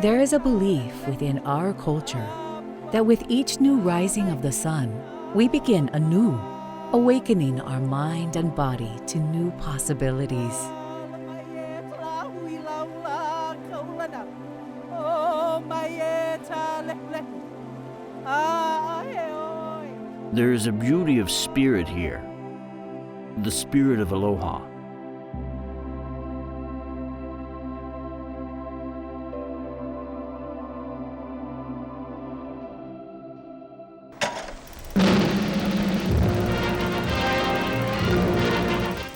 There is a belief within our culture that with each new rising of the sun, we begin anew, awakening our mind and body to new possibilities. There is a beauty of spirit here, the spirit of Aloha.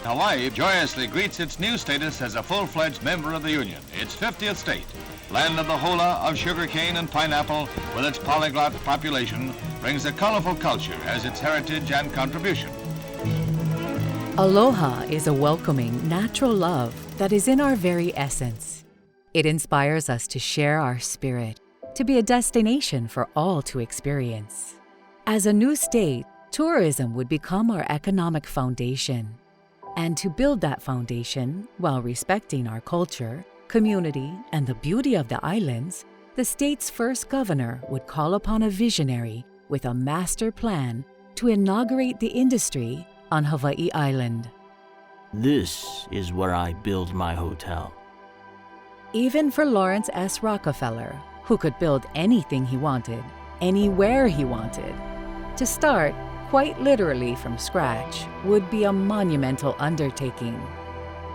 Hawaii joyously greets its new status as a full-fledged member of the Union, its 50th state. Land of the hola, of sugarcane and pineapple, with its polyglot population, brings a colorful culture as its heritage and contribution. Aloha is a welcoming, natural love that is in our very essence. It inspires us to share our spirit, to be a destination for all to experience. As a new state, tourism would become our economic foundation. And to build that foundation, while respecting our culture, community, and the beauty of the islands, the state's first governor would call upon a visionary with a master plan to inaugurate the industry on Hawaii Island. This is where I build my hotel. Even for Laurance S. Rockefeller, who could build anything he wanted, anywhere he wanted, to start quite literally from scratch would be a monumental undertaking.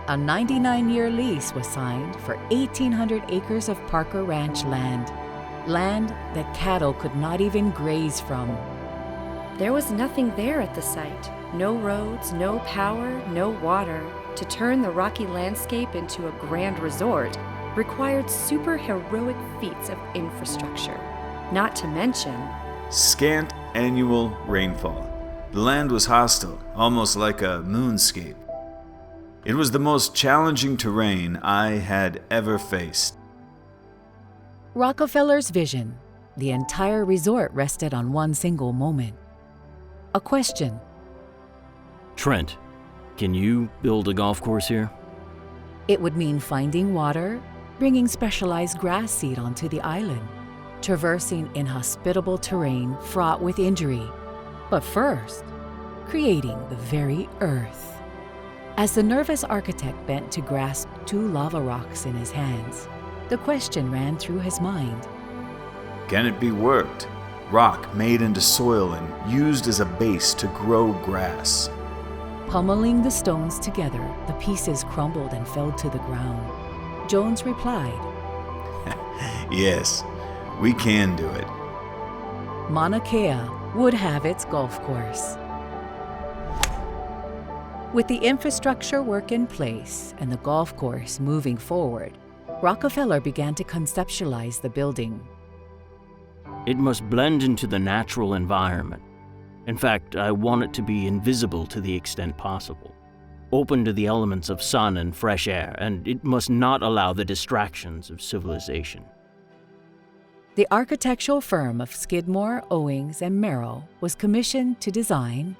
A 99-year lease was signed for 1,800 acres of Parker Ranch land, land that cattle could not even graze from. There was nothing there at the site. No roads, no power, no water. To turn the rocky landscape into a grand resort required superheroic feats of infrastructure. Not to mention scant annual rainfall. The land was hostile, almost like a moonscape. It was the most challenging terrain I had ever faced. Rockefeller's vision, the entire resort rested on one single moment. A question. Trent, can you build a golf course here? It would mean finding water, bringing specialized grass seed onto the island, traversing inhospitable terrain fraught with injury, but first, creating the very earth. As the nervous architect bent to grasp 2 lava rocks in his hands, the question ran through his mind. Can it be worked? Rock made into soil and used as a base to grow grass. Pummeling the stones together, the pieces crumbled and fell to the ground. Jones replied, Yes, we can do it. Mauna Kea would have its golf course. With the infrastructure work in place and the golf course moving forward, Rockefeller began to conceptualize the building. It must blend into the natural environment. In fact, I want it to be invisible to the extent possible, open to the elements of sun and fresh air, and it must not allow the distractions of civilization. The architectural firm of Skidmore, Owings, and Merrill was commissioned to design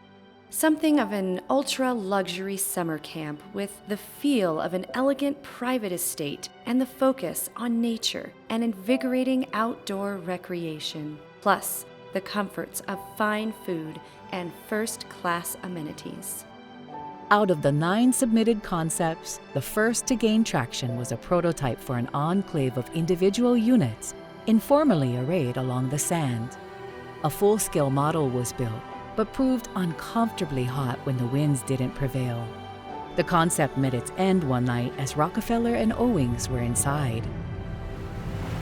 something of an ultra-luxury summer camp with the feel of an elegant private estate and the focus on nature and invigorating outdoor recreation, plus the comforts of fine food and first-class amenities. Out of the 9 submitted concepts, the first to gain traction was a prototype for an enclave of individual units informally arrayed along the sand. A full-scale model was built, but proved uncomfortably hot when the winds didn't prevail. The concept met its end one night as Rockefeller and Owings were inside.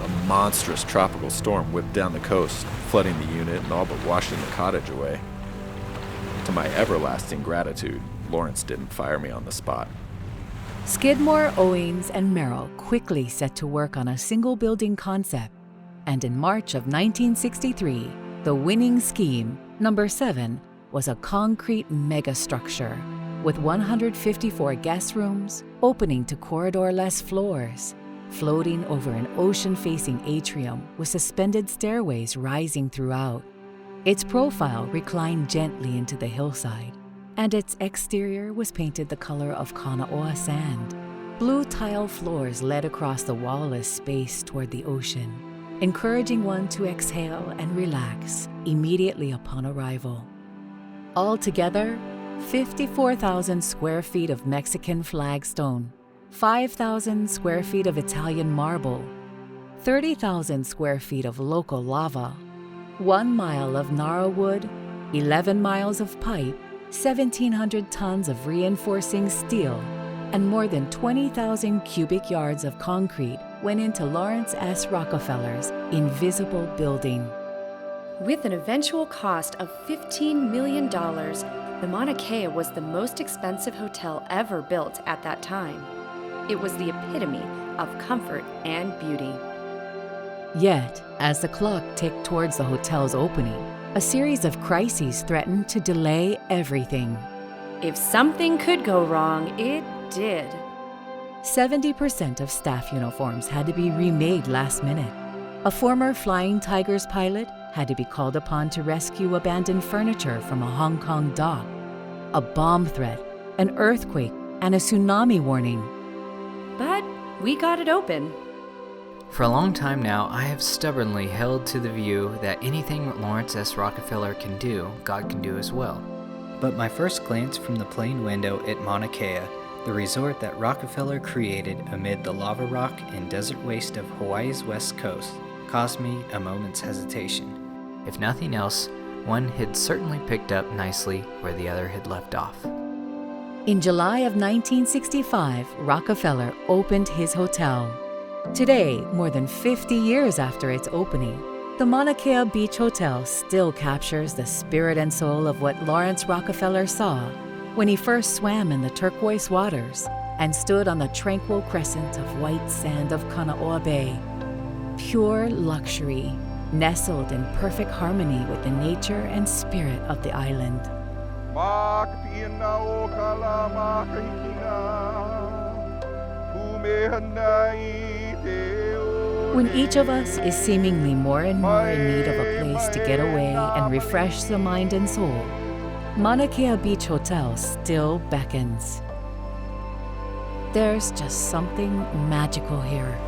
A monstrous tropical storm whipped down the coast, flooding the unit and all but washing the cottage away. To my everlasting gratitude, Laurance didn't fire me on the spot. Skidmore, Owings, and Merrill quickly set to work on a single building concept, and in March of 1963, the winning scheme, number 7, was a concrete megastructure with 154 guest rooms opening to corridor-less floors, floating over an ocean-facing atrium with suspended stairways rising throughout. Its profile reclined gently into the hillside, and its exterior was painted the color of Kauna'oa sand. Blue tile floors led across the wall-less space toward the ocean, encouraging one to exhale and relax immediately upon arrival. Altogether, 54,000 square feet of Mexican flagstone, 5,000 square feet of Italian marble, 30,000 square feet of local lava, 1 mile of Nara wood, 11 miles of pipe, 1,700 tons of reinforcing steel, and more than 20,000 cubic yards of concrete went into Laurance S. Rockefeller's invisible building. With an eventual cost of $15 million, the Mauna Kea was the most expensive hotel ever built at that time. It was the epitome of comfort and beauty. Yet, as the clock ticked towards the hotel's opening, a series of crises threatened to delay everything. If something could go wrong, it did. 70% of staff uniforms had to be remade last minute. A former Flying Tigers pilot had to be called upon to rescue abandoned furniture from a Hong Kong dock. A bomb threat, an earthquake, and a tsunami warning. But we got it open. For a long time now, I have stubbornly held to the view that anything Laurance S. Rockefeller can do, God can do as well. But my first glance from the plane window at Mauna Kea, the resort that Rockefeller created amid the lava rock and desert waste of Hawaii's west coast, caused me a moment's hesitation. If nothing else, one had certainly picked up nicely where the other had left off. In July of 1965, Rockefeller opened his hotel. Today, more than 50 years after its opening, the Mauna Kea Beach Hotel still captures the spirit and soul of what Laurance Rockefeller saw when he first swam in the turquoise waters and stood on the tranquil crescent of white sand of Kauna'oa Bay. Pure luxury, nestled in perfect harmony with the nature and spirit of the island. When each of us is seemingly more and more in need of a place to get away and refresh the mind and soul, Mauna Kea Beach Hotel still beckons. There's just something magical here.